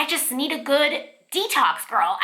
I just need a good detox, girl.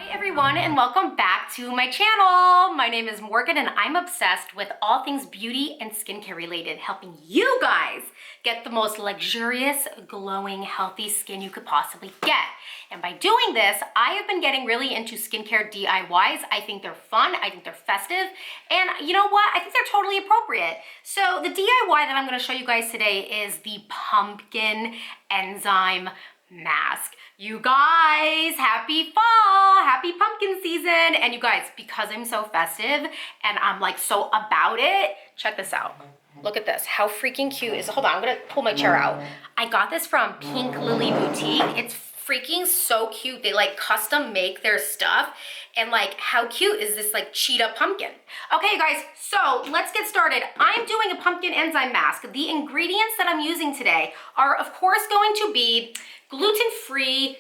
Everyone, and welcome back to my channel. My name is Morgan and I'm obsessed with all things beauty and skincare related, helping you guys get the most luxurious, glowing, healthy skin you could possibly get. And by doing this, I have been getting really into skincare DIYs. I think they're fun, I think they're festive, and you know what? I think they're totally appropriate. So the DIY that I'm gonna show you guys today is the pumpkin enzyme mask. You guys, happy fall, happy pumpkin season. And you guys, because I'm so festive and I'm like so about it, check this out. Look at this, how freaking cute is it? Hold on, I'm gonna pull my chair out. I got this from Pink Lily Boutique. It's freaking so cute. They like custom make their stuff. And like, how cute is this like cheetah pumpkin? Okay, guys, so let's get started. I'm doing a pumpkin enzyme mask. The ingredients that I'm using today are of course going to be gluten-free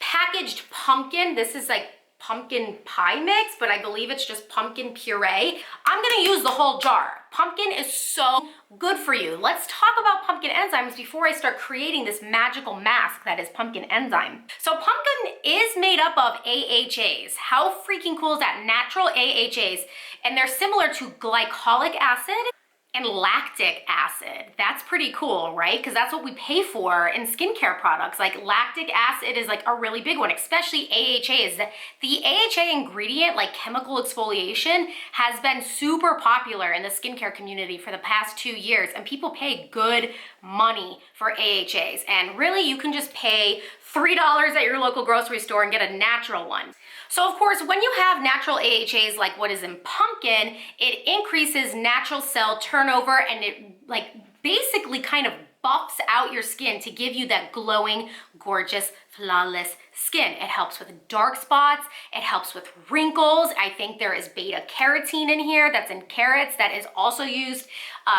packaged pumpkin. This is like pumpkin pie mix, but I believe it's just pumpkin puree. I'm gonna use the whole jar. Pumpkin is so good for you. Let's talk about pumpkin enzymes before I start creating this magical mask that is pumpkin enzyme. So pumpkin is made up of AHAs. How freaking cool is that? Natural AHAs. And they're similar to glycolic acid and lactic acid. That's pretty cool, right? Because that's what we pay for in skincare products. Like lactic acid is like a really big one, especially AHAs. The AHA ingredient, like chemical exfoliation, has been super popular in the skincare community for the past 2 years, and people pay good money for AHAs. And really, you can just pay $3 at your local grocery store and get a natural one. So of course, when you have natural AHAs like what is in pumpkin, it increases natural cell turnover and it like basically kind of buffs out your skin to give you that glowing, gorgeous, flawless skin. It helps with dark spots, it helps with wrinkles. I think there is beta carotene in here that's in carrots that is also used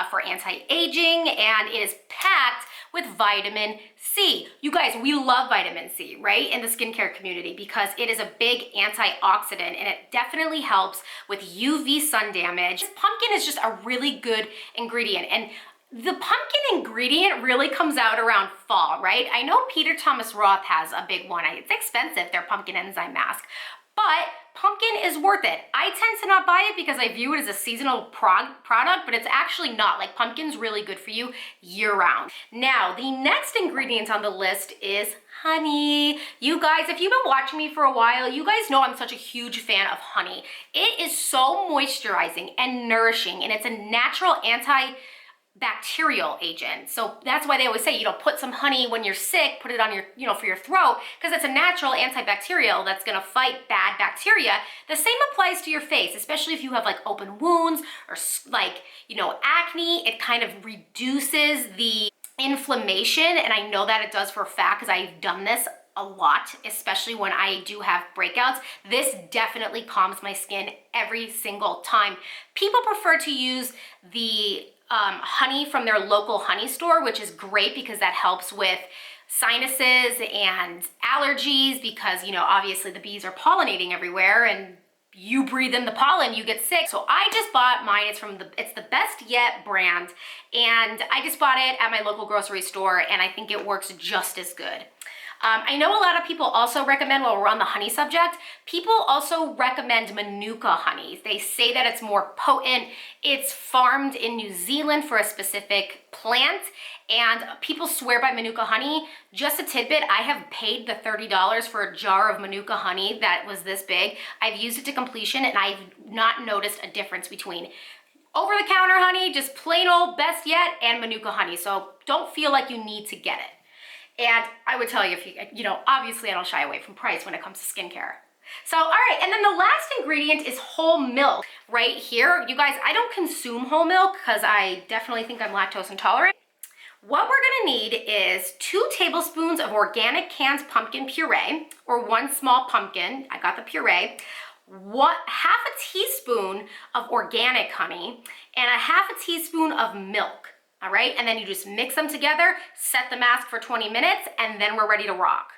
for anti-aging, and it is packed with vitamin C. You guys, we love vitamin C, right? In the skincare community because it is a big antioxidant and it definitely helps with UV sun damage. Pumpkin is just a really good ingredient, and the pumpkin ingredient really comes out around fall, right? I know peterthomasroth has a big one. It's expensive, their pumpkin enzyme mask, but pumpkin is worth it. I tend to not buy it because I view it as a seasonal product, but it's actually not. Like, pumpkin's really good for you year round. Now, the next ingredient on the list is honey. You guys, if you've been watching me for a while, you guys know I'm such a huge fan of honey. It is so moisturizing and nourishing, and it's a natural antibacterial agent. So that's why they always say, you know, put some honey when you're sick, put it on your, you know, for your throat, because it's a natural antibacterial that's gonna fight bad bacteria. The same applies to your face, especially if you have like open wounds or like, you know, acne. It kind of reduces the inflammation, and I know that it does for a fact because I've done this a lot, especially when I do have breakouts. This definitely calms my skin every single time. People prefer to use the honey from their local honey store, which is great because that helps with sinuses and allergies because, you know, obviously the bees are pollinating everywhere and you breathe in the pollen, you get sick. So I just bought mine. It's the Best Yet brand, and I just bought it at my local grocery store, and I think it works just as good. I know a lot of people also recommend, while we're on the honey subject, people also recommend Manuka honey. They say that it's more potent. It's farmed in New Zealand for a specific plant, and people swear by Manuka honey. Just a tidbit, I have paid the $30 for a jar of Manuka honey that was this big. I've used it to completion, and I've not noticed a difference between over-the-counter honey, just plain old Best Yet, and Manuka honey. So don't feel like you need to get it. And I would tell you, if you know, obviously I don't shy away from price when it comes to skincare. So, all right, and then the last ingredient is whole milk right here. You guys, I don't consume whole milk because I definitely think I'm lactose intolerant. What we're gonna need is 2 tablespoons of organic canned pumpkin puree, or 1 small pumpkin, I got the puree, half a teaspoon of organic honey, and a half a teaspoon of milk. All right, and then you just mix them together, set the mask for 20 minutes, and then we're ready to rock.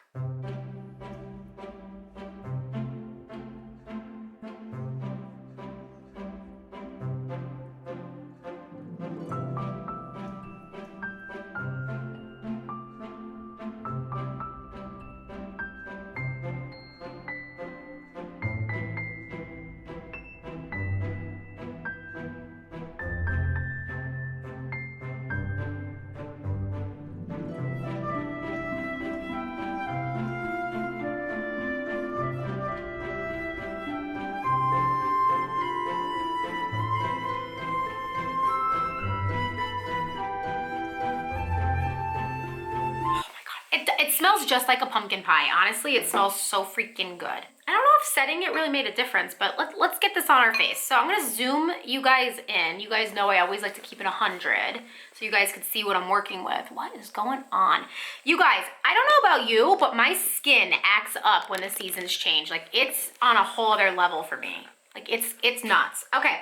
It smells just like a pumpkin pie. Honestly, it smells so freaking good. I don't know if setting it really made a difference, but let's get this on our face. So I'm gonna zoom you guys in. You guys know I always like to keep it 100 so you guys can see what I'm working with. What is going on? You guys, I don't know about you, but my skin acts up when the seasons change. Like, it's on a whole other level for me. Like, it's nuts. Okay,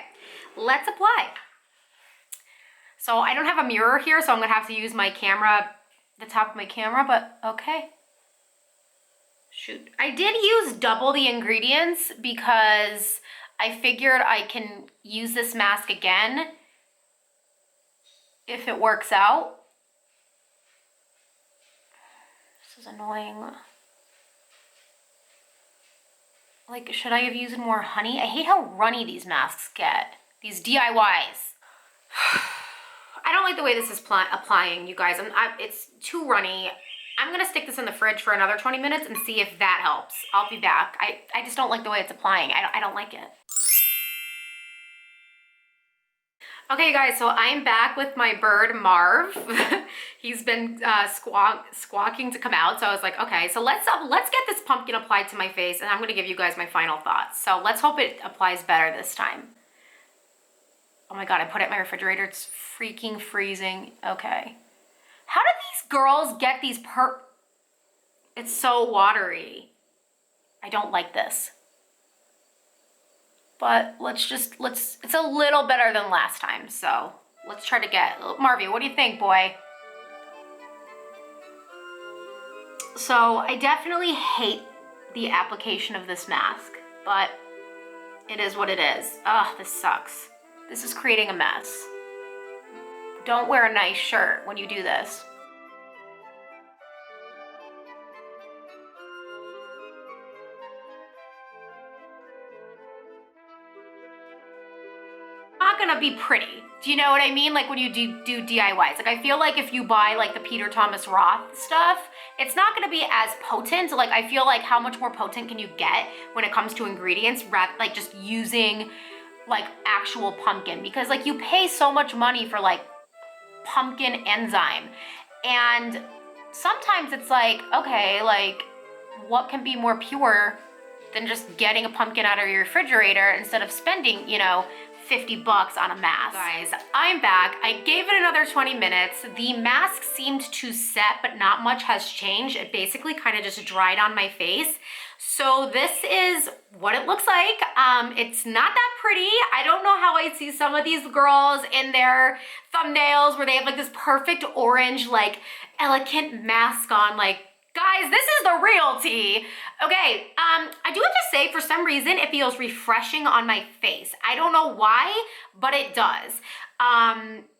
let's apply. So I don't have a mirror here, so I'm gonna have to use my camera, the top of my camera, but okay. Shoot. I did use double the ingredients because I figured I can use this mask again if it works out. This is annoying. Like, should I have used more honey? I hate how runny these masks get. These DIYs. I don't like the way this is applying, you guys. It's too runny. I'm gonna stick this in the fridge for another 20 minutes and see if that helps. I'll be back. I just don't like the way it's applying. I don't like it. Okay, guys, so I'm back with my bird, Marv. He's been squawking to come out, so I was like, okay, so let's get this pumpkin applied to my face, and I'm gonna give you guys my final thoughts. So let's hope it applies better this time. Oh my God, I put it in my refrigerator. It's freaking freezing. Okay. How do these girls get these It's so watery. I don't like this. But it's a little better than last time, so let's try to get, Marvy, what do you think, boy? So I definitely hate the application of this mask, but it is what it is. Ugh, this sucks. This is creating a mess. Don't wear a nice shirt when you do this. Not gonna be pretty. Do you know what I mean? Like when you do DIYs. Like I feel like if you buy like the peterthomasroth stuff, it's not gonna be as potent. Like I feel like how much more potent can you get when it comes to ingredients rather like just using like actual pumpkin, because like you pay so much money for like pumpkinenzyme, and sometimes it's like, okay, like what can be more pure than just getting a pumpkin out of your refrigerator instead of spending, you know, 50 bucks on a mask. Guys, I'm back. I gave it another 20 minutes. The mask seemed to set, but not much has changed. It basically kind of just dried on my face. So this is what it looks like. It's not that pretty. I don't know how I see some of these girls in their thumbnails where they have like this perfect orange, like elegant mask on. Like, guys, this is the real tea. Okay, I do have to say, for some reason, it feels refreshing on my face. I don't know why, but it does.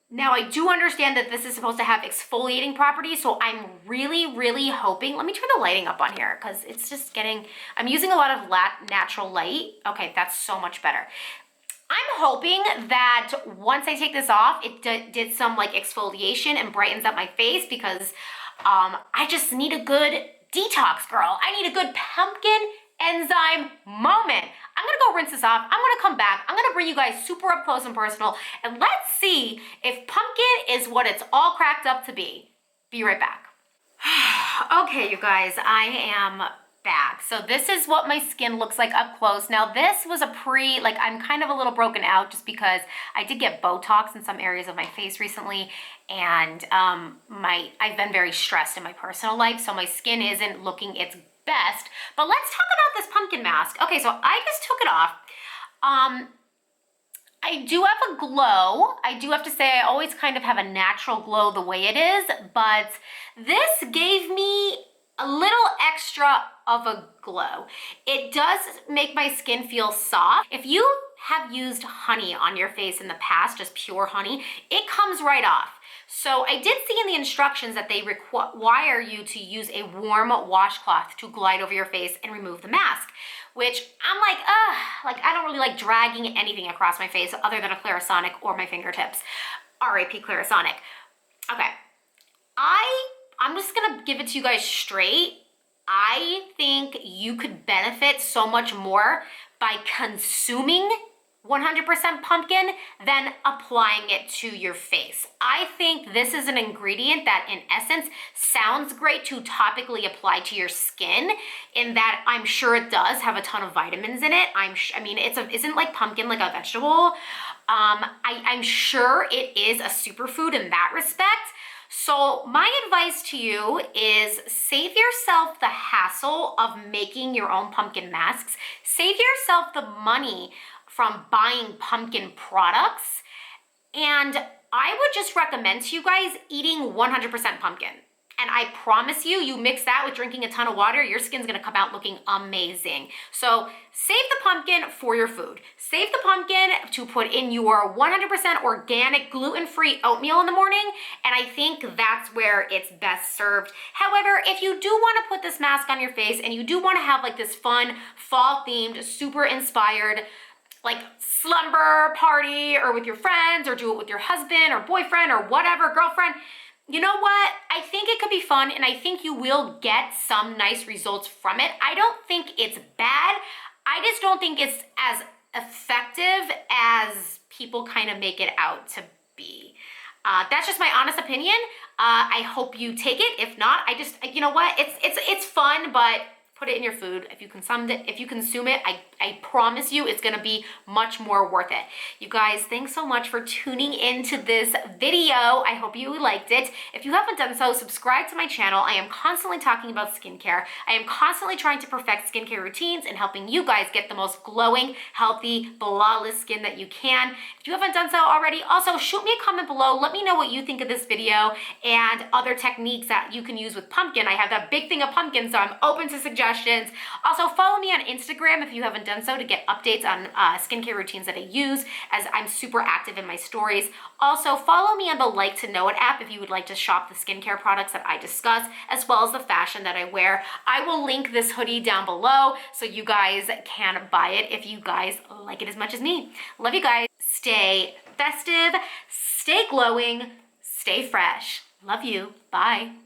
Now, I do understand that this is supposed to have exfoliating properties, so I'm really, really hoping, let me turn the lighting up on here, because it's just getting, I'm using a lot of natural light. Okay, that's so much better. I'm hoping that once I take this off, it did some like exfoliation and brightens up my face, because I just need a good detox, girl. I need a good pumpkin enzyme moment. I'm gonna go rinse this off. I'm gonna come back. I'm gonna bring you guys super up close and personal, and let's see if pumpkin is what it's all cracked up to be. Be right back. Okay, you guys, I am back. So this is what my skin looks like up close. Now this was like I'm kind of a little broken out just because I did get Botox in some areas of my face recently, and I've been very stressed in my personal life, so my skin isn't looking its best. But let's talk about this pumpkin mask. Okay, so I just took it off. I do have a glow. I do have to say I always kind of have a natural glow the way it is, but this gave me a little extra of a glow. It does make my skin feel soft. If you have used honey on your face in the past, just pure honey, it comes right off. So I did see in the instructions that they require you to use a warm washcloth to glide over your face and remove the mask, which I'm like, like I don't really like dragging anything across my face other than a Clarisonic or my fingertips. R.I.P. Clarisonic. Okay, I'm just gonna give it to you guys straight. I think you could benefit so much more by consuming 100% pumpkin, then applying it to your face. I think this is an ingredient that in essence sounds great to topically apply to your skin, in that I'm sure it does have a ton of vitamins in it. I mean, isn't like pumpkin like a vegetable? I'm sure it is a superfood in that respect. So my advice to you is save yourself the hassle of making your own pumpkin masks. Save yourself the money from buying pumpkin products. And I would just recommend to you guys eating 100% pumpkin. And I promise you, you mix that with drinking a ton of water, your skin's gonna come out looking amazing. So save the pumpkin for your food. Save the pumpkin to put in your 100% organic, gluten-free oatmeal in the morning, and I think that's where it's best served. However, if you do wanna put this mask on your face and you do wanna have like this fun, fall-themed, super inspired, like slumber party or with your friends, or do it with your husband or boyfriend or whatever, girlfriend, you know what? I think it could be fun, and I think you will get some nice results from it. I don't think it's bad. I just don't think it's as effective as people kind of make it out to be. That's just my honest opinion. I hope you take it. If not, you know what? It's fun, but put it in your food. If you consume it, I promise you it's gonna be much more worth it. You guys, thanks so much for tuning into this video. I hope you liked it. If you haven't done so, subscribe to my channel. I am constantly talking about skincare. I am constantly trying to perfect skincare routines and helping you guys get the most glowing, healthy, flawless skin that you can. If you haven't done so already, also shoot me a comment below. Let me know what you think of this video and other techniques that you can use with pumpkin. I have that big thing of pumpkin, so I'm open to suggestions. Also, follow me on Instagram if you haven't done so, to get updates on skincare routines that I use, as I'm super active in my stories. Also, follow me on the Like to Know It app if you would like to shop the skincare products that I discuss, as well as the fashion that I wear. I will link this hoodie down below so you guys can buy it if you guys like it as much as me. Love you guys. Stay festive, stay glowing, stay fresh. Love you. Bye.